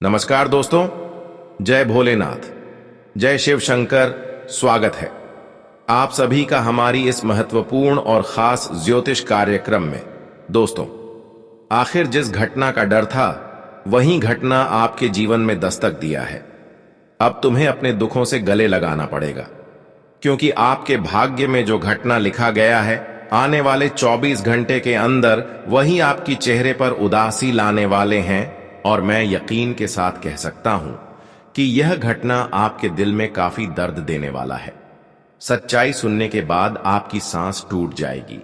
नमस्कार दोस्तों, जय भोलेनाथ, जय शिव शंकर। स्वागत है आप सभी का हमारी इस महत्वपूर्ण और खास ज्योतिष कार्यक्रम में। दोस्तों, आखिर जिस घटना का डर था वही घटना आपके जीवन में दस्तक दिया है। अब तुम्हें अपने दुखों से गले लगाना पड़ेगा, क्योंकि आपके भाग्य में जो घटना लिखा गया है, आने वाले 24 घंटे के अंदर वही आपकी चेहरे पर उदासी लाने वाले हैं। और मैं यकीन के साथ कह सकता हूं कि यह घटना आपके दिल में काफी दर्द देने वाला है। सच्चाई सुनने के बाद आपकी सांस टूट जाएगी।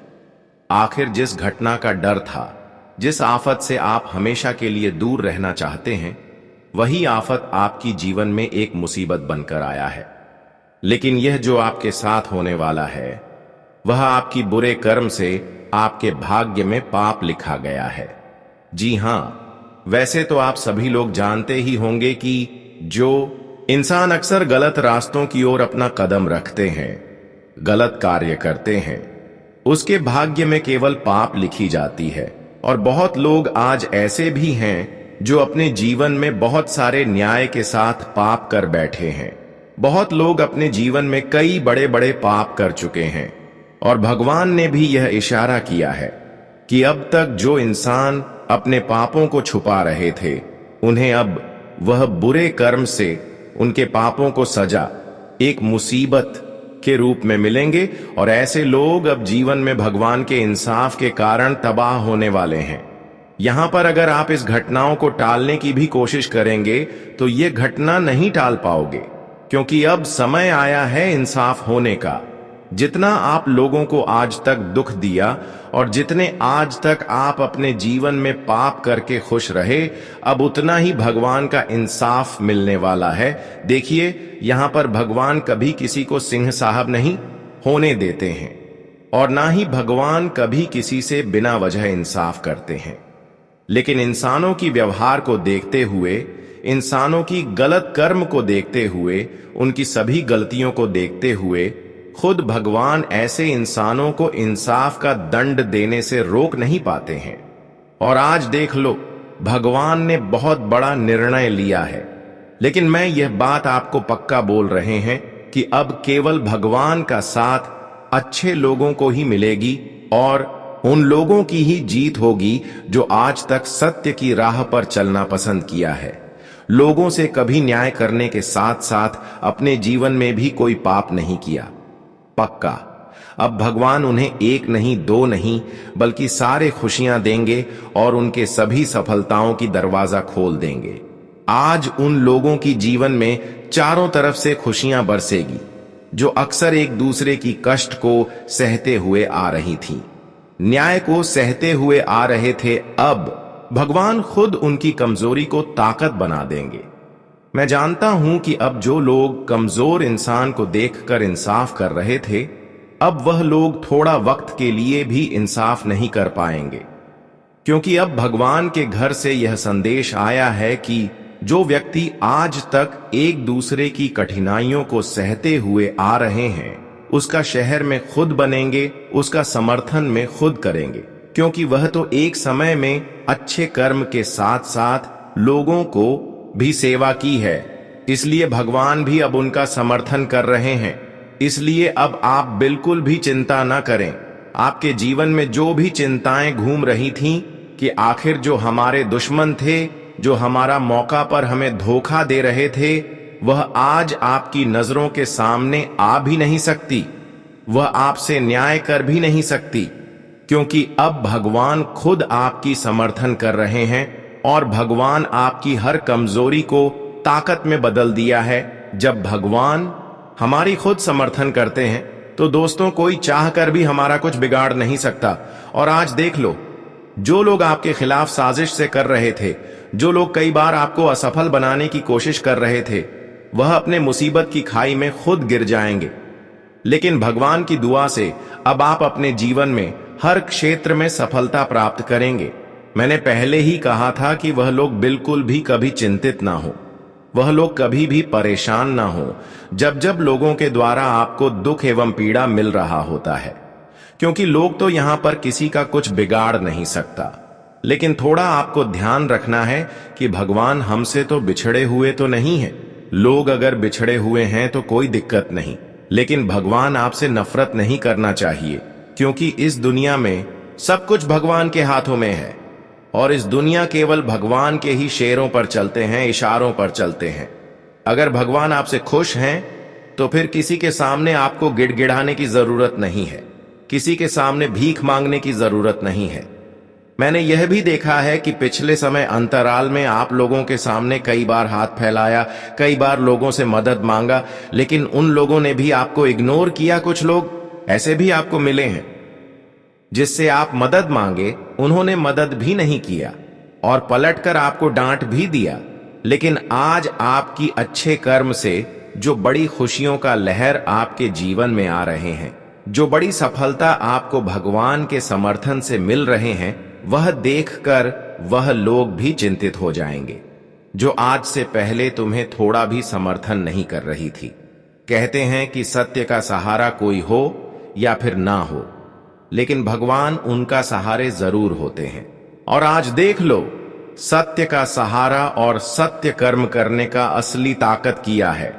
आखिर जिस घटना का डर था, जिस आफत से आप हमेशा के लिए दूर रहना चाहते हैं, वही आफत आपकी जीवन में एक मुसीबत बनकर आया है। लेकिन यह जो आपके साथ होने वाला है, वह आपकी बुरे कर्म से आपके भाग्य में पाप लिखा गया है। जी हां, वैसे तो आप सभी लोग जानते ही होंगे कि जो इंसान अक्सर गलत रास्तों की ओर अपना कदम रखते हैं, गलत कार्य करते हैं, उसके भाग्य में केवल पाप लिखी जाती है। और बहुत लोग आज ऐसे भी हैं जो अपने जीवन में बहुत सारे न्याय के साथ पाप कर बैठे हैं। बहुत लोग अपने जीवन में कई बड़े बड़े पाप कर चुके हैं, और भगवान ने भी यह इशारा किया है कि अब तक जो इंसान अपने पापों को छुपा रहे थे, उन्हें अब वह बुरे कर्म से उनके पापों को सजा एक मुसीबत के रूप में मिलेंगे। और ऐसे लोग अब जीवन में भगवान के इंसाफ के कारण तबाह होने वाले हैं। यहां पर अगर आप इस घटनाओं को टालने की भी कोशिश करेंगे तो ये घटना नहीं टाल पाओगे, क्योंकि अब समय आया है इंसाफ होने का। जितना आप लोगों को आज तक दुख दिया और जितने आज तक आप अपने जीवन में पाप करके खुश रहे, अब उतना ही भगवान का इंसाफ मिलने वाला है। देखिए, यहां पर भगवान कभी किसी को सिंह साहब नहीं होने देते हैं, और ना ही भगवान कभी किसी से बिना वजह इंसाफ करते हैं। लेकिन इंसानों की व्यवहार को देखते हुए, इंसानों की गलत कर्म को देखते हुए, उनकी सभी गलतियों को देखते हुए, खुद भगवान ऐसे इंसानों को इंसाफ का दंड देने से रोक नहीं पाते हैं। और आज देख लो, भगवान ने बहुत बड़ा निर्णय लिया है। लेकिन मैं यह बात आपको पक्का बोल रहे हैं कि अब केवल भगवान का साथ अच्छे लोगों को ही मिलेगी, और उन लोगों की ही जीत होगी जो आज तक सत्य की राह पर चलना पसंद किया है। लोगों से कभी न्याय करने के साथ साथ अपने जीवन में भी कोई पाप नहीं किया। पक्का अब भगवान उन्हें एक नहीं, दो नहीं, बल्कि सारे खुशियां देंगे और उनके सभी सफलताओं की दरवाजा खोल देंगे। आज उन लोगों की जीवन में चारों तरफ से खुशियां बरसेगी जो अक्सर एक दूसरे की कष्ट को सहते हुए आ रही थीं, न्याय को सहते हुए आ रहे थे। अब भगवान खुद उनकी कमजोरी को ताकत बना देंगे। मैं जानता हूं कि अब जो लोग कमजोर इंसान को देखकर इंसाफ कर रहे थे, अब वह लोग थोड़ा वक्त के लिए भी इंसाफ नहीं कर पाएंगे, क्योंकि अब भगवान के घर से यह संदेश आया है कि जो व्यक्ति आज तक एक दूसरे की कठिनाइयों को सहते हुए आ रहे हैं, उसका शहर में खुद बनेंगे, उसका समर्थन में खुद करेंगे, क्योंकि वह तो एक समय में अच्छे कर्म के साथ साथ लोगों को भी सेवा की है। इसलिए भगवान भी अब उनका समर्थन कर रहे हैं। इसलिए अब आप बिल्कुल भी चिंता न करें। आपके जीवन में जो भी चिंताएं घूम रही थीं कि आखिर जो हमारे दुश्मन थे, जो हमारा मौका पर हमें धोखा दे रहे थे, वह आज आपकी नजरों के सामने आ भी नहीं सकती, वह आपसे न्याय कर भी नहीं सकती, क्योंकि अब भगवान खुद आपकी समर्थन कर रहे हैं। और भगवान आपकी हर कमजोरी को ताकत में बदल दिया है। जब भगवान हमारी खुद समर्थन करते हैं तो दोस्तों, कोई चाहकर भी हमारा कुछ बिगाड़ नहीं सकता। और आज देख लो, जो लोग आपके खिलाफ साजिश से कर रहे थे, जो लोग कई बार आपको असफल बनाने की कोशिश कर रहे थे, वह अपने मुसीबत की खाई में खुद गिर जाएंगे। लेकिन भगवान की दुआ से अब आप अपने जीवन में हर क्षेत्र में सफलता प्राप्त करेंगे। मैंने पहले ही कहा था कि वह लोग बिल्कुल भी कभी चिंतित ना हो, वह लोग कभी भी परेशान ना हो जब जब लोगों के द्वारा आपको दुख एवं पीड़ा मिल रहा होता है, क्योंकि लोग तो यहां पर किसी का कुछ बिगाड़ नहीं सकता। लेकिन थोड़ा आपको ध्यान रखना है कि भगवान हमसे तो बिछड़े हुए तो नहीं है। लोग अगर बिछड़े हुए हैं तो कोई दिक्कत नहीं, लेकिन भगवान आपसे नफरत नहीं करना चाहिए, क्योंकि इस दुनिया में सब कुछ भगवान के हाथों में है और इस दुनिया केवल भगवान के ही शेरों पर चलते हैं, इशारों पर चलते हैं। अगर भगवान आपसे खुश हैं तो फिर किसी के सामने आपको गिड़गिड़ाने की जरूरत नहीं है, किसी के सामने भीख मांगने की जरूरत नहीं है। मैंने यह भी देखा है कि पिछले समय अंतराल में आप लोगों के सामने कई बार हाथ फैलाया, कई बार लोगों से मदद मांगा, लेकिन उन लोगों ने भी आपको इग्नोर किया। कुछ लोग ऐसे भी आपको मिले हैं जिससे आप मदद मांगे, उन्होंने मदद भी नहीं किया और पलटकर आपको डांट भी दिया। लेकिन आज आपकी अच्छे कर्म से जो बड़ी खुशियों का लहर आपके जीवन में आ रहे हैं, जो बड़ी सफलता आपको भगवान के समर्थन से मिल रहे हैं, वह देखकर वह लोग भी चिंतित हो जाएंगे जो आज से पहले तुम्हें थोड़ा भी समर्थन नहीं कर रही थी। कहते हैं कि सत्य का सहारा कोई हो या फिर ना हो, लेकिन भगवान उनका सहारे जरूर होते हैं। और आज देख लो, सत्य का सहारा और सत्य कर्म करने का असली ताकत किया है।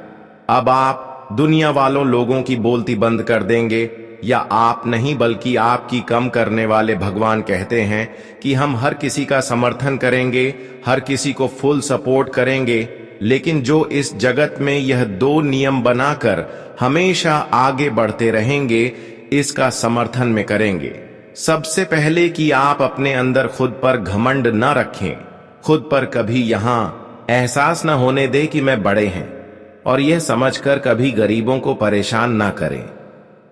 अब आप दुनिया वालों लोगों की बोलती बंद कर देंगे, या आप नहीं बल्कि आपकी कम करने वाले भगवान कहते हैं कि हम हर किसी का समर्थन करेंगे, हर किसी को फुल सपोर्ट करेंगे, लेकिन जो इस जगत में यह दो नियम बनाकर हमेशा आगे बढ़ते रहेंगे, इसका समर्थन में करेंगे। सबसे पहले कि आप अपने अंदर खुद पर घमंड न रखें, खुद पर कभी यहां एहसास न होने दे कि मैं बड़े हैं, और यह समझकर कभी गरीबों को परेशान ना करें।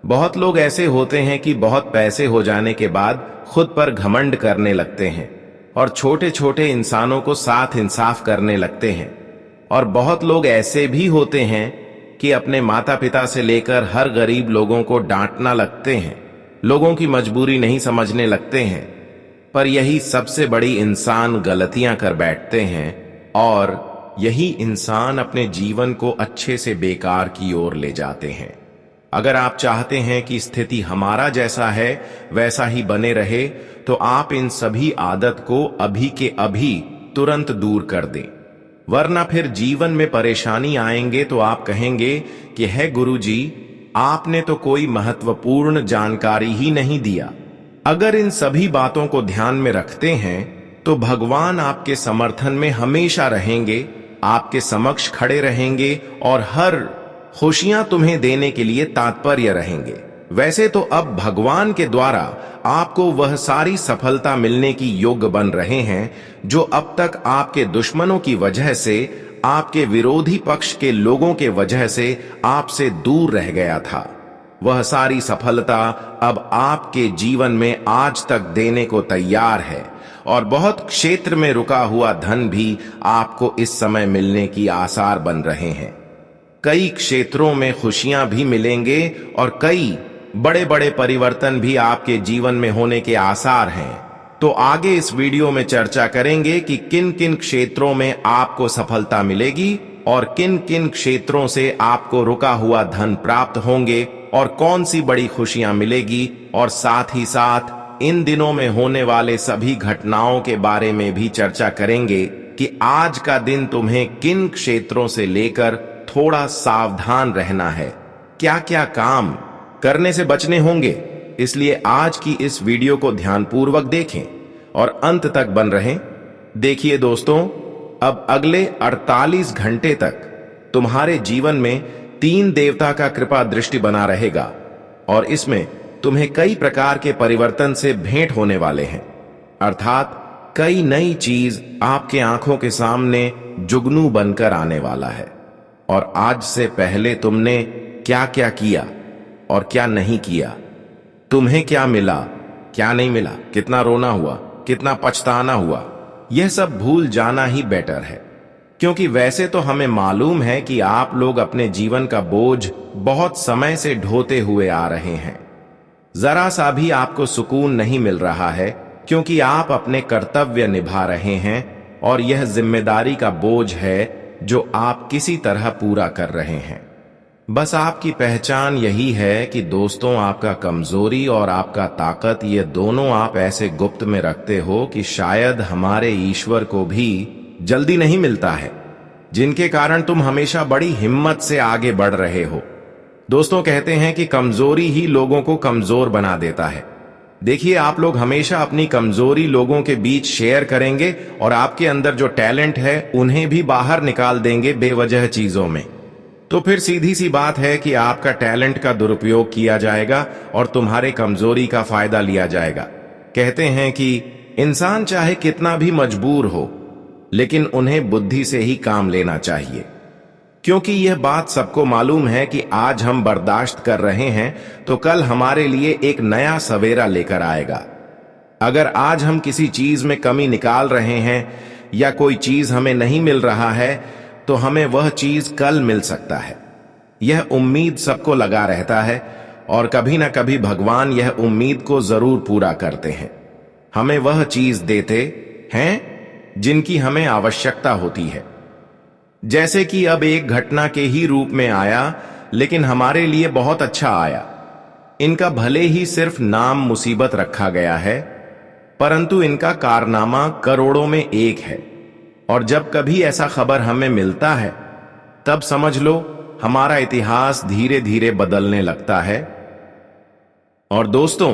बहुत लोग ऐसे होते हैं कि बहुत पैसे हो जाने के बाद खुद पर घमंड करने लगते हैं और छोटे छोटे इंसानों को साथ इंसाफ करने लगते हैं। और बहुत लोग ऐसे भी होते हैं कि अपने माता पिता से लेकर हर गरीब लोगों को डांटना लगते हैं, लोगों की मजबूरी नहीं समझने लगते हैं। पर यही सबसे बड़ी इंसान गलतियां कर बैठते हैं और यही इंसान अपने जीवन को अच्छे से बेकार की ओर ले जाते हैं। अगर आप चाहते हैं कि स्थिति हमारा जैसा है वैसा ही बने रहे, तो आप इन सभी आदत को अभी के अभी तुरंत दूर कर दें, वरना फिर जीवन में परेशानी आएंगे तो आप कहेंगे कि है गुरुजी, आपने तो कोई महत्वपूर्ण जानकारी ही नहीं दिया। अगर इन सभी बातों को ध्यान में रखते हैं तो भगवान आपके समर्थन में हमेशा रहेंगे, आपके समक्ष खड़े रहेंगे और हर खुशियां तुम्हें देने के लिए तात्पर्य रहेंगे। वैसे तो अब भगवान के द्वारा आपको वह सारी सफलता मिलने की योग्य बन रहे हैं जो अब तक आपके दुश्मनों की वजह से, आपके विरोधी पक्ष के लोगों के वजह से आपसे दूर रह गया था। वह सारी सफलता अब आपके जीवन में आज तक देने को तैयार है और बहुत क्षेत्र में रुका हुआ धन भी आपको इस समय मिलने की आसार बन रहे हैं। कई क्षेत्रों में खुशियां भी मिलेंगे और कई बड़े बड़े परिवर्तन भी आपके जीवन में होने के आसार हैं। तो आगे इस वीडियो में चर्चा करेंगे कि किन किन क्षेत्रों में आपको सफलता मिलेगी और किन किन क्षेत्रों से आपको रुका हुआ धन प्राप्त होंगे और कौन सी बड़ी खुशियां मिलेगी, और साथ ही साथ इन दिनों में होने वाले सभी घटनाओं के बारे में भी चर्चा करेंगे कि आज का दिन तुम्हें किन क्षेत्रों से लेकर थोड़ा सावधान रहना है, क्या क्या काम करने से बचने होंगे। इसलिए आज की इस वीडियो को ध्यानपूर्वक देखें और अंत तक बन रहें। देखिए दोस्तों, अब अगले 48 घंटे तक तुम्हारे जीवन में 3 देवता का कृपा दृष्टि बना रहेगा और इसमें तुम्हें कई प्रकार के परिवर्तन से भेंट होने वाले हैं, अर्थात कई नई चीज आपके आंखों के सामने जुगनू बनकर आने वाला है। और आज से पहले तुमने क्या क्या किया और क्या नहीं किया, तुम्हें क्या मिला, क्या नहीं मिला, कितना रोना हुआ, कितना पछताना हुआ, यह सब भूल जाना ही बेटर है। क्योंकि वैसे तो हमें मालूम है कि आप लोग अपने जीवन का बोझ बहुत समय से ढोते हुए आ रहे हैं। जरा सा भी आपको सुकून नहीं मिल रहा है क्योंकि आप अपने कर्तव्य निभा रहे हैं और यह जिम्मेदारी का बोझ है जो आप किसी तरह पूरा कर रहे हैं। बस आपकी पहचान यही है कि दोस्तों, आपका कमजोरी और आपका ताकत, ये दोनों आप ऐसे गुप्त में रखते हो कि शायद हमारे ईश्वर को भी जल्दी नहीं मिलता है, जिनके कारण तुम हमेशा बड़ी हिम्मत से आगे बढ़ रहे हो। दोस्तों, कहते हैं कि कमजोरी ही लोगों को कमजोर बना देता है। देखिए, आप लोग हमेशा अपनी कमजोरी लोगों के बीच शेयर करेंगे और आपके अंदर जो टैलेंट है उन्हें भी बाहर निकाल देंगे बेवजह चीजों में। तो फिर सीधी सी बात है कि आपका टैलेंट का दुरुपयोग किया जाएगा और तुम्हारे कमजोरी का फायदा लिया जाएगा। कहते हैं कि इंसान चाहे कितना भी मजबूर हो, लेकिन उन्हें बुद्धि से ही काम लेना चाहिए, क्योंकि यह बात सबको मालूम है कि आज हम बर्दाश्त कर रहे हैं तो कल हमारे लिए एक नया सवेरा लेकर आएगा। अगर आज हम किसी चीज में कमी निकाल रहे हैं या कोई चीज हमें नहीं मिल रहा है, तो हमें वह चीज कल मिल सकता है। यह उम्मीद सबको लगा रहता है और कभी ना कभी भगवान यह उम्मीद को जरूर पूरा करते हैं। हमें वह चीज देते हैं जिनकी हमें आवश्यकता होती है। जैसे कि अब एक घटना के ही रूप में आया, लेकिन हमारे लिए बहुत अच्छा आया। इनका भले ही सिर्फ नाम मुसीबत रखा गया है, परंतु इनका कारनामा करोड़ों में एक है। और जब कभी ऐसा खबर हमें मिलता है, तब समझ लो हमारा इतिहास धीरे धीरे बदलने लगता है। और दोस्तों,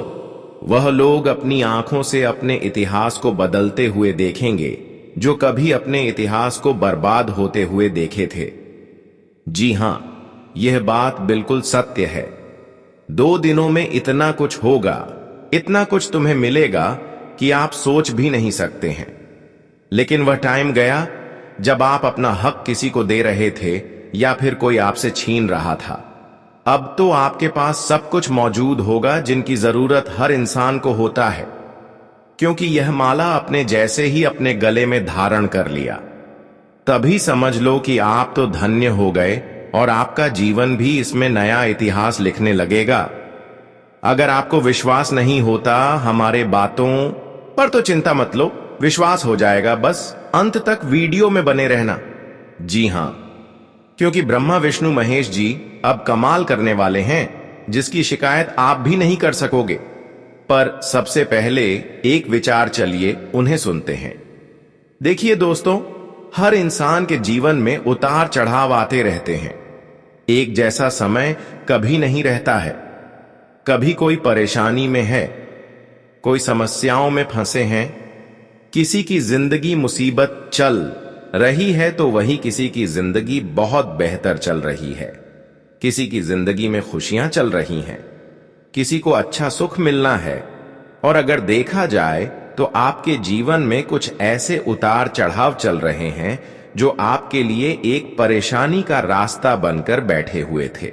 वह लोग अपनी आंखों से अपने इतिहास को बदलते हुए देखेंगे जो कभी अपने इतिहास को बर्बाद होते हुए देखे थे। जी हां, यह बात बिल्कुल सत्य है। 2 दिनों में इतना कुछ होगा, इतना कुछ तुम्हें मिलेगा कि आप सोच भी नहीं सकते हैं। लेकिन वह टाइम गया जब आप अपना हक किसी को दे रहे थे या फिर कोई आपसे छीन रहा था। अब तो आपके पास सब कुछ मौजूद होगा जिनकी जरूरत हर इंसान को होता है, क्योंकि यह माला अपने जैसे ही अपने गले में धारण कर लिया। तभी समझ लो कि आप तो धन्य हो गए और आपका जीवन भी इसमें नया इतिहास लिखने लगेगा। अगर आपको विश्वास नहीं होता हमारे बातों पर, तो चिंता मत लो, विश्वास हो जाएगा। बस अंत तक वीडियो में बने रहना। जी हां, क्योंकि ब्रह्मा विष्णु महेश जी अब कमाल करने वाले हैं जिसकी शिकायत आप भी नहीं कर सकोगे। पर सबसे पहले एक विचार, चलिए उन्हें सुनते हैं। देखिए दोस्तों, हर इंसान के जीवन में उतार चढ़ाव आते रहते हैं। एक जैसा समय कभी नहीं रहता है। कभी कोई परेशानी में है, कोई समस्याओं में फंसे हैं, किसी की जिंदगी मुसीबत चल रही है तो वही किसी की जिंदगी बहुत बेहतर चल रही है। किसी की जिंदगी में खुशियां चल रही हैं, किसी को अच्छा सुख मिलना है। और अगर देखा जाए तो आपके जीवन में कुछ ऐसे उतार चढ़ाव चल रहे हैं जो आपके लिए एक परेशानी का रास्ता बनकर बैठे हुए थे।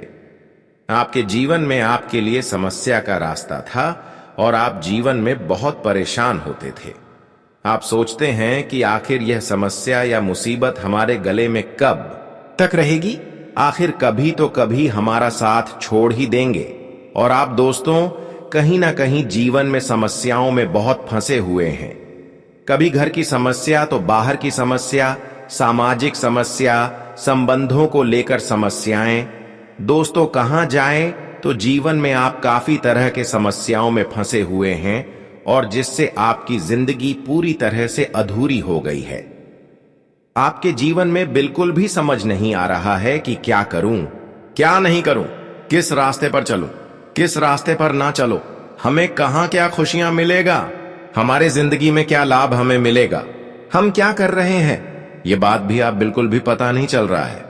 आपके जीवन में आपके लिए समस्या का रास्ता था और आप जीवन में बहुत परेशान होते थे। आप सोचते हैं कि आखिर यह समस्या या मुसीबत हमारे गले में कब तक रहेगी, आखिर कभी तो कभी हमारा साथ छोड़ ही देंगे। और आप दोस्तों, कहीं ना कहीं जीवन में समस्याओं में बहुत फंसे हुए हैं। कभी घर की समस्या तो बाहर की समस्या, सामाजिक समस्या, संबंधों को लेकर समस्याएं। दोस्तों, कहां जाएं तो जीवन में आप काफी तरह के समस्याओं में फंसे हुए हैं और जिससे आपकी जिंदगी पूरी तरह से अधूरी हो गई है। आपके जीवन में बिल्कुल भी समझ नहीं आ रहा है कि क्या करूं, क्या नहीं करूं, किस रास्ते पर चलूं, किस रास्ते पर ना चलो, हमें कहां क्या खुशियां मिलेगा, हमारे जिंदगी में क्या लाभ हमें मिलेगा, हम क्या कर रहे हैं, ये बात भी आप बिल्कुल भी पता नहीं चल रहा है।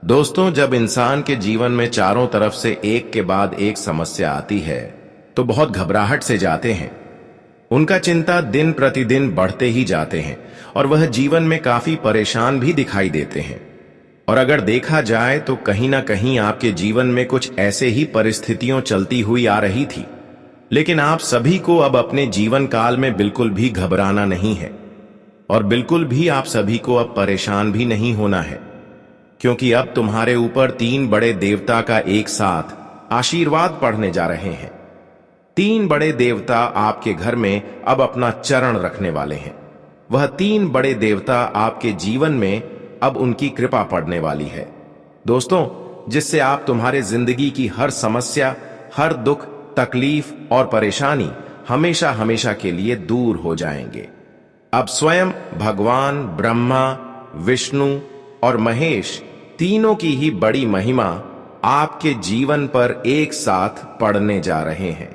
दोस्तों, जब इंसान के जीवन में चारों तरफ से एक के बाद एक समस्या आती है तो बहुत घबराहट से जाते हैं। उनका चिंता दिन प्रतिदिन बढ़ते ही जाते हैं और वह जीवन में काफी परेशान भी दिखाई देते हैं। और अगर देखा जाए तो कहीं ना कहीं आपके जीवन में कुछ ऐसे ही परिस्थितियां चलती हुई आ रही थी। लेकिन आप सभी को अब अपने जीवन काल में बिल्कुल भी घबराना नहीं है और बिल्कुल भी आप सभी को अब परेशान भी नहीं होना है, क्योंकि अब तुम्हारे ऊपर 3 बड़े देवता का एक साथ आशीर्वाद पड़ने जा रहे हैं। 3 बड़े देवता आपके घर में अब अपना चरण रखने वाले हैं। वह 3 बड़े देवता आपके जीवन में अब उनकी कृपा पड़ने वाली है। दोस्तों, जिससे आप तुम्हारे जिंदगी की हर समस्या, हर दुख, तकलीफ और परेशानी हमेशा हमेशा के लिए दूर हो जाएंगे। अब स्वयं भगवान ब्रह्मा, विष्णु और महेश तीनों की ही बड़ी महिमा आपके जीवन पर एक साथ पड़ने जा रहे हैं।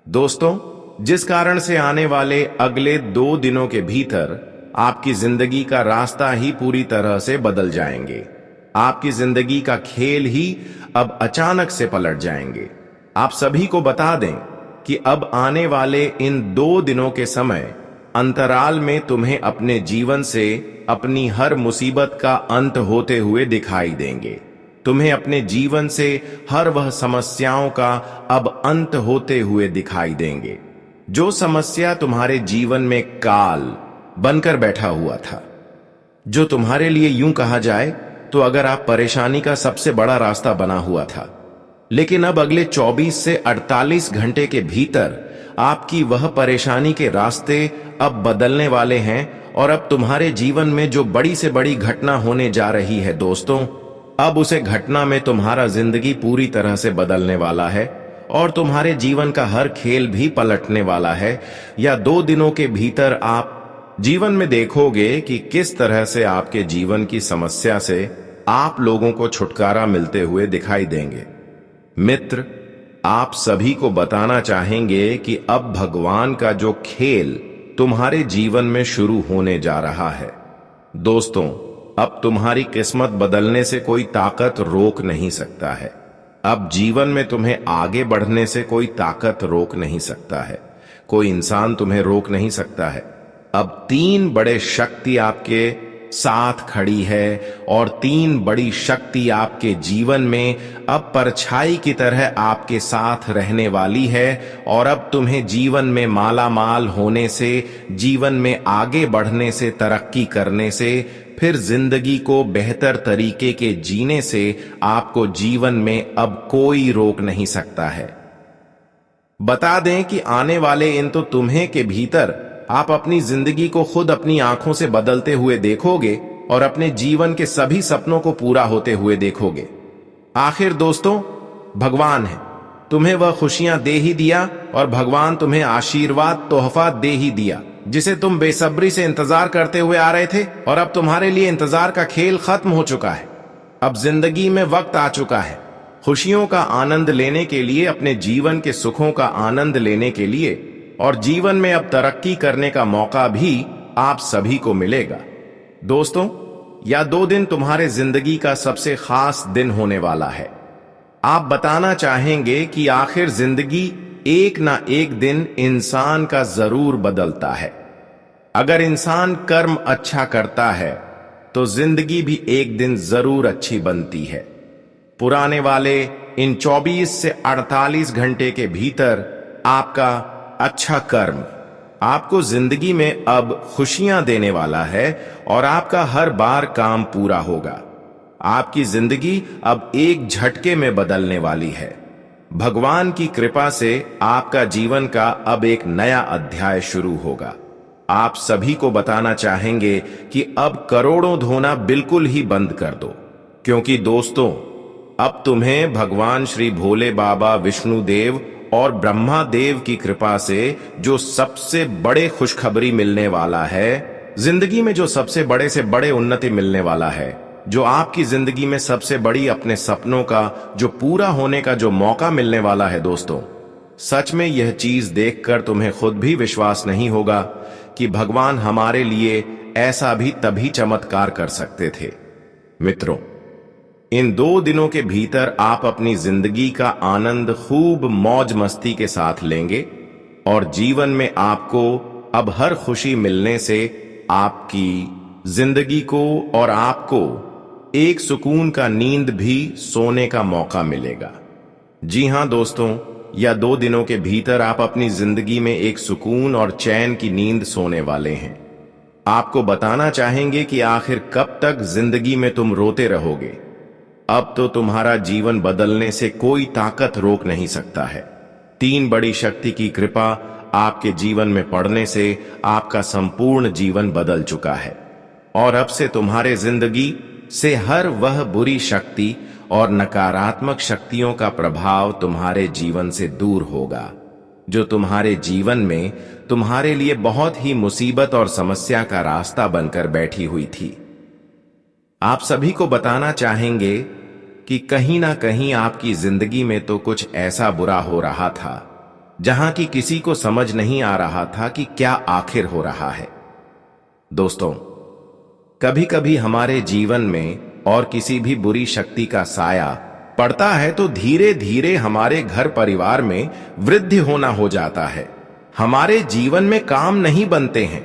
दोस्तों, जिस कारण से आने वाले अगले 2 दिनों के भीतर आपकी जिंदगी का रास्ता ही पूरी तरह से बदल जाएंगे। आपकी जिंदगी का खेल ही अब अचानक से पलट जाएंगे। आप सभी को बता दें कि अब आने वाले इन 2 दिनों के समय अंतराल में तुम्हें अपने जीवन से अपनी हर मुसीबत का अंत होते हुए दिखाई देंगे। तुम्हें अपने जीवन से हर वह समस्याओं का अब अंत होते हुए दिखाई देंगे, जो समस्या तुम्हारे जीवन में काल बनकर बैठा हुआ था, जो तुम्हारे लिए यूं कहा जाए तो अगर आप परेशानी का सबसे बड़ा रास्ता बना हुआ था। लेकिन अब अगले 24 से 48 घंटे के भीतर आपकी वह परेशानी के रास्ते अब बदलने वाले हैं और अब तुम्हारे जीवन में जो बड़ी से बड़ी घटना होने जा रही है दोस्तों, अब उसे घटना में तुम्हारा जिंदगी पूरी तरह से बदलने वाला है और तुम्हारे जीवन का हर खेल भी पलटने वाला है। या 2 दिनों के भीतर आप जीवन में देखोगे कि किस तरह से आपके जीवन की समस्या से आप लोगों को छुटकारा मिलते हुए दिखाई देंगे। मित्र, आप सभी को बताना चाहेंगे कि अब भगवान का जो खेल तुम्हारे जीवन में शुरू होने जा रहा है। दोस्तों, अब तुम्हारी किस्मत बदलने से कोई ताकत रोक नहीं सकता है। अब जीवन में तुम्हें आगे बढ़ने से कोई ताकत रोक नहीं सकता है। कोई इंसान तुम्हें रोक नहीं सकता है। अब 3 बड़े शक्ति आपके साथ खड़ी है और 3 बड़ी शक्ति आपके जीवन में अब परछाई की तरह आपके साथ रहने वाली है और अब तुम्हें जीवन में माला माल होने से, जीवन में आगे बढ़ने से, तरक्की करने से, फिर जिंदगी को बेहतर तरीके के जीने से आपको जीवन में अब कोई रोक नहीं सकता है। बता दें कि आने वाले इन तो तुम्हें के भीतर आप अपनी जिंदगी को खुद अपनी आंखों से बदलते हुए देखोगे और अपने जीवन के सभी सपनों को पूरा होते हुए देखोगे। आखिर दोस्तों, भगवान है, तुम्हें वह खुशियां दे ही दिया और भगवान तुम्हें आशीर्वाद तोहफा दे ही दिया जिसे तुम बेसब्री से इंतजार करते हुए आ रहे थे। और अब तुम्हारे लिए इंतजार का खेल खत्म हो चुका है। अब जिंदगी में वक्त आ चुका है खुशियों का आनंद लेने के लिए, अपने जीवन के सुखों का आनंद लेने के लिए, और जीवन में अब तरक्की करने का मौका भी आप सभी को मिलेगा। दोस्तों, यह 2 दिन तुम्हारे जिंदगी का सबसे खास दिन होने वाला है। आप बताना चाहेंगे कि आखिर जिंदगी एक ना एक दिन इंसान का जरूर बदलता है। अगर इंसान कर्म अच्छा करता है तो जिंदगी भी एक दिन जरूर अच्छी बनती है। पुराने वाले इन 24 से 48 घंटे के भीतर आपका अच्छा कर्म आपको जिंदगी में अब खुशियां देने वाला है और आपका हर बार काम पूरा होगा। आपकी जिंदगी अब एक झटके में बदलने वाली है। भगवान की कृपा से आपका जीवन का अब एक नया अध्याय शुरू होगा। आप सभी को बताना चाहेंगे कि अब करोड़ों धोना बिल्कुल ही बंद कर दो, क्योंकि दोस्तों, अब तुम्हें भगवान श्री भोले बाबा, विष्णु देव और ब्रह्मा देव की कृपा से जो सबसे बड़े खुशखबरी मिलने वाला है, जिंदगी में जो सबसे बड़े से बड़े उन्नति मिलने वाला है, जो आपकी जिंदगी में सबसे बड़ी अपने सपनों का जो पूरा होने का जो मौका मिलने वाला है। दोस्तों, सच में यह चीज देखकर तुम्हें खुद भी विश्वास नहीं होगा कि भगवान हमारे लिए ऐसा भी तभी चमत्कार कर सकते थे। मित्रों, इन 2 दिनों के भीतर आप अपनी जिंदगी का आनंद खूब मौज मस्ती के साथ लेंगे और जीवन में आपको अब हर खुशी मिलने से आपकी जिंदगी को और आपको एक सुकून का नींद भी सोने का मौका मिलेगा। जी हां दोस्तों, या 2 दिनों के भीतर आप अपनी जिंदगी में एक सुकून और चैन की नींद सोने वाले हैं। आपको बताना चाहेंगे कि आखिर कब तक जिंदगी में तुम रोते रहोगे। अब तो तुम्हारा जीवन बदलने से कोई ताकत रोक नहीं सकता है। 3 बड़ी शक्ति की कृपा आपके जीवन में पड़ने से आपका संपूर्ण जीवन बदल चुका है और अब से तुम्हारे जिंदगी से हर वह बुरी शक्ति और नकारात्मक शक्तियों का प्रभाव तुम्हारे जीवन से दूर होगा, जो तुम्हारे जीवन में तुम्हारे लिए बहुत ही मुसीबत और समस्या का रास्ता बनकर बैठी हुई थी। आप सभी को बताना चाहेंगे कि कहीं ना कहीं आपकी जिंदगी में तो कुछ ऐसा बुरा हो रहा था जहां की किसी को समझ नहीं आ रहा था कि क्या आखिर हो रहा है। दोस्तों, कभी कभी हमारे जीवन में और किसी भी बुरी शक्ति का साया पड़ता है तो धीरे धीरे हमारे घर परिवार में वृद्धि होना हो जाता है। हमारे जीवन में काम नहीं बनते हैं,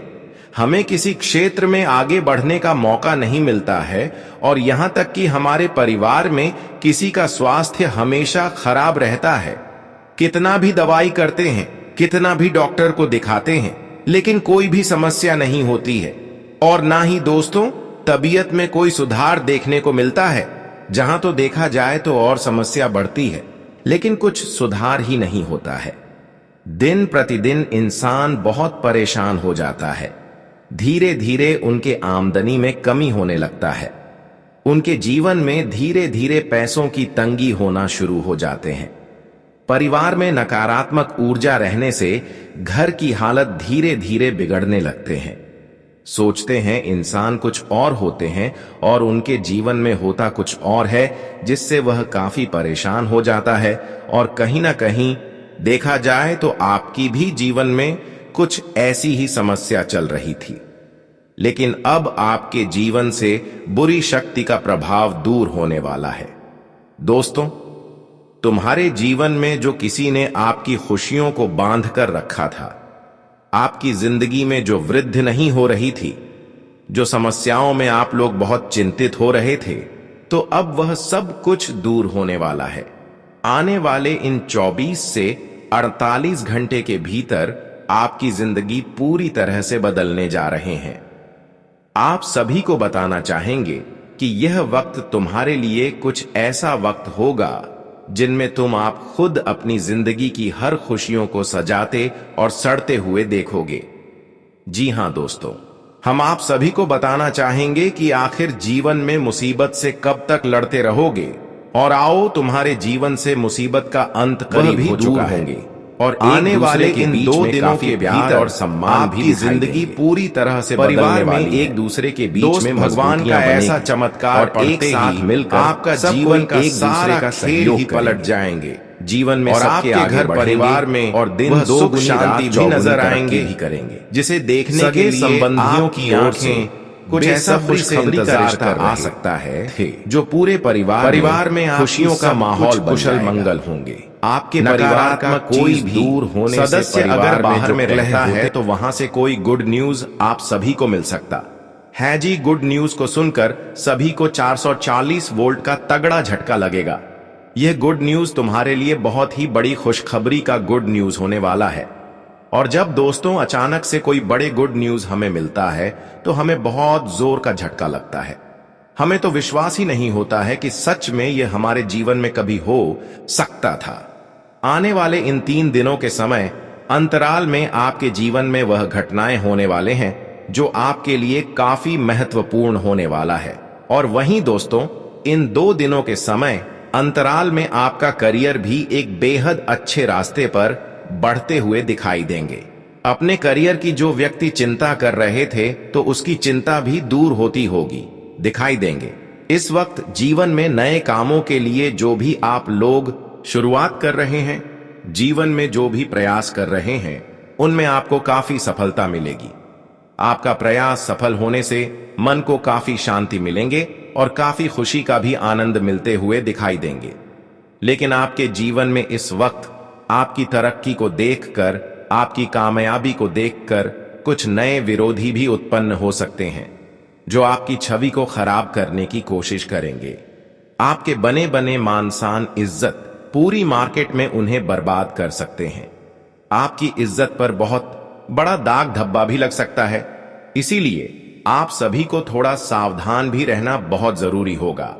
हमें किसी क्षेत्र में आगे बढ़ने का मौका नहीं मिलता है और यहां तक कि हमारे परिवार में किसी का स्वास्थ्य हमेशा खराब रहता है। कितना भी दवाई करते हैं, कितना भी डॉक्टर को दिखाते हैं, लेकिन कोई भी समस्या नहीं होती है। और ना ही दोस्तों, तबीयत में कोई सुधार देखने को मिलता है। जहां तो देखा जाए तो और समस्या बढ़ती है, लेकिन कुछ सुधार ही नहीं होता है। दिन प्रतिदिन इंसान बहुत परेशान हो जाता है। धीरे धीरे उनके आमदनी में कमी होने लगता है। उनके जीवन में धीरे धीरे पैसों की तंगी होना शुरू हो जाते हैं। परिवार में नकारात्मक ऊर्जा रहने से घर की हालत धीरे धीरे बिगड़ने लगते हैं। सोचते हैं इंसान कुछ और होते हैं और उनके जीवन में होता कुछ और है, जिससे वह काफी परेशान हो जाता है। और कहीं ना कहीं देखा जाए तो आपकी भी जीवन में कुछ ऐसी ही समस्या चल रही थी, लेकिन अब आपके जीवन से बुरी शक्ति का प्रभाव दूर होने वाला है। दोस्तों, तुम्हारे जीवन में जो किसी ने आपकी खुशियों को बांध कर रखा था, आपकी जिंदगी में जो वृद्धि नहीं हो रही थी, जो समस्याओं में आप लोग बहुत चिंतित हो रहे थे, तो अब वह सब कुछ दूर होने वाला है। आने वाले इन 24 से 48 घंटे के भीतर आपकी जिंदगी पूरी तरह से बदलने जा रहे हैं। आप सभी को बताना चाहेंगे कि यह वक्त तुम्हारे लिए कुछ ऐसा वक्त होगा जिनमें तुम आप खुद अपनी जिंदगी की हर खुशियों को सजाते और सड़ते हुए देखोगे। जी हां दोस्तों, हम आप सभी को बताना चाहेंगे कि आखिर जीवन में मुसीबत से कब तक लड़ते रहोगे। और आओ, तुम्हारे जीवन से मुसीबत का अंत करीब हो चुका है और आने वाले इन 2 दिनों के भीतर और सम्मान भी जिंदगी पूरी तरह से परिवार में एक दूसरे के बीच में भगवान का ऐसा चमत्कार और एक साथ मिलकर आपका जीवन का सारा का खेल ही पलट जाएंगे। जीवन में और आपके घर परिवार में और दिन सुख शांति भी नजर आएंगे ही करेंगे, जिसे देखने के लिए संबंधियों की आंखें कुछ ऐसा खुशखबरी का रिश्ता आ सकता है जो पूरे परिवार में खुशियों का माहौल कुशल मंगल होंगे। आपके परिवार का कोई भी दूर होने सदस्य अगर बाहर में रहता है तो वहां से कोई गुड न्यूज आप सभी को मिल सकता है। जी, गुड न्यूज को सुनकर सभी को 440 वोल्ट का तगड़ा झटका लगेगा। यह गुड न्यूज तुम्हारे लिए बहुत ही बड़ी खुशखबरी का गुड न्यूज होने वाला है। और जब दोस्तों अचानक से कोई बड़े गुड न्यूज हमें मिलता है तो हमें बहुत जोर का झटका लगता है। हमें तो विश्वास ही नहीं होता है कि सच में यह हमारे जीवन में कभी हो सकता था। आने वाले इन 3 दिनों के समय अंतराल में आपके जीवन में वह घटनाएं होने वाले हैं जो आपके लिए काफी महत्वपूर्ण होने वाला है। और वहीं दोस्तों, इन 2 दिनों के समय अंतराल में आपका करियर भी एक बेहद अच्छे रास्ते पर बढ़ते हुए दिखाई देंगे। अपने करियर की जो व्यक्ति चिंता कर रहे थे तो उसकी चिंता भी दूर होती होगी दिखाई देंगे। इस वक्त जीवन में नए कामों के लिए जो भी आप लोग शुरुआत कर रहे हैं, जीवन में जो भी प्रयास कर रहे हैं, उनमें आपको काफी सफलता मिलेगी। आपका प्रयास सफल होने से मन को काफी शांति मिलेंगे और काफी खुशी का भी आनंद मिलते हुए दिखाई देंगे। लेकिन आपके जीवन में इस वक्त आपकी तरक्की को देखकर, आपकी कामयाबी को देखकर कुछ नए विरोधी भी उत्पन्न हो सकते हैं जो आपकी छवि को खराब करने की कोशिश करेंगे। आपके बने बने मान शान इज्जत पूरी मार्केट में उन्हें बर्बाद कर सकते हैं। आपकी इज्जत पर बहुत बड़ा दाग धब्बा भी लग सकता है। इसीलिए आप सभी को थोड़ा सावधान भी रहना बहुत जरूरी होगा।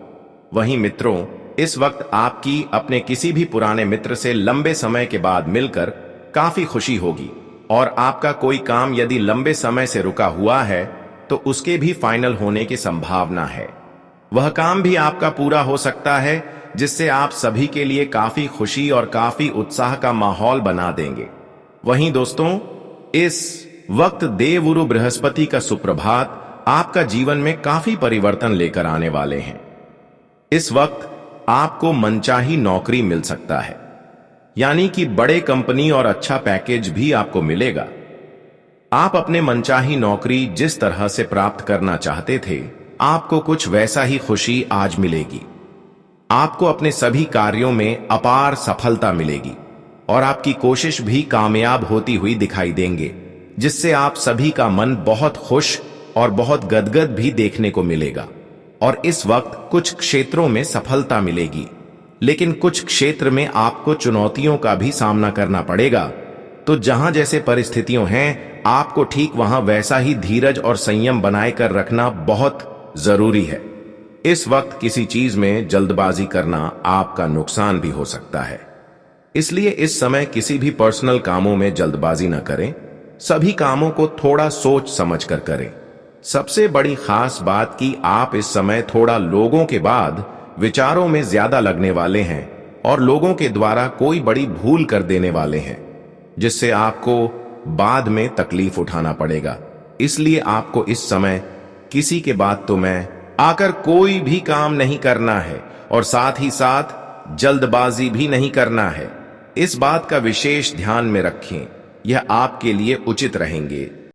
वहीं मित्रों, इस वक्त आपकी अपने किसी भी पुराने मित्र से लंबे समय के बाद मिलकर काफी खुशी होगी और आपका कोई काम यदि लंबे समय से रुका हुआ है तो उसके भी फाइनल होने की संभावना है। वह काम भी आपका पूरा हो सकता है जिससे आप सभी के लिए काफी खुशी और काफी उत्साह का माहौल बना देंगे। वहीं दोस्तों, इस वक्त देवगुरु बृहस्पति का सुप्रभात आपका जीवन में काफी परिवर्तन लेकर आने वाले हैं। इस वक्त आपको मनचाही नौकरी मिल सकता है, यानी कि बड़े कंपनी और अच्छा पैकेज भी आपको मिलेगा। आप अपने मनचाही नौकरी जिस तरह से प्राप्त करना चाहते थे, आपको कुछ वैसा ही खुशी आज मिलेगी। आपको अपने सभी कार्यों में अपार सफलता मिलेगी और आपकी कोशिश भी कामयाब होती हुई दिखाई देंगे, जिससे आप सभी का मन बहुत खुश और बहुत गदगद भी देखने को मिलेगा। और इस वक्त कुछ क्षेत्रों में सफलता मिलेगी, लेकिन कुछ क्षेत्र में आपको चुनौतियों का भी सामना करना पड़ेगा। तो जहां जैसे परिस्थितियां हैं, आपको ठीक वहां वैसा ही धीरज और संयम बनाए कर रखना बहुत जरूरी है। इस वक्त किसी चीज में जल्दबाजी करना आपका नुकसान भी हो सकता है, इसलिए इस समय किसी भी पर्सनल कामों में जल्दबाजी न करें। सभी कामों को थोड़ा सोच समझ कर करें। सबसे बड़ी खास बात कि आप इस समय थोड़ा लोगों के बाद विचारों में ज्यादा लगने वाले हैं और लोगों के द्वारा कोई बड़ी भूल कर देने वाले हैं, जिससे आपको बाद में तकलीफ उठाना पड़ेगा। इसलिए आपको इस समय किसी के बातों में आकर कोई भी काम नहीं करना है और साथ ही साथ जल्दबाजी भी नहीं करना है। इस बात का विशेष ध्यान में रखें, यह आपके लिए उचित रहेंगे।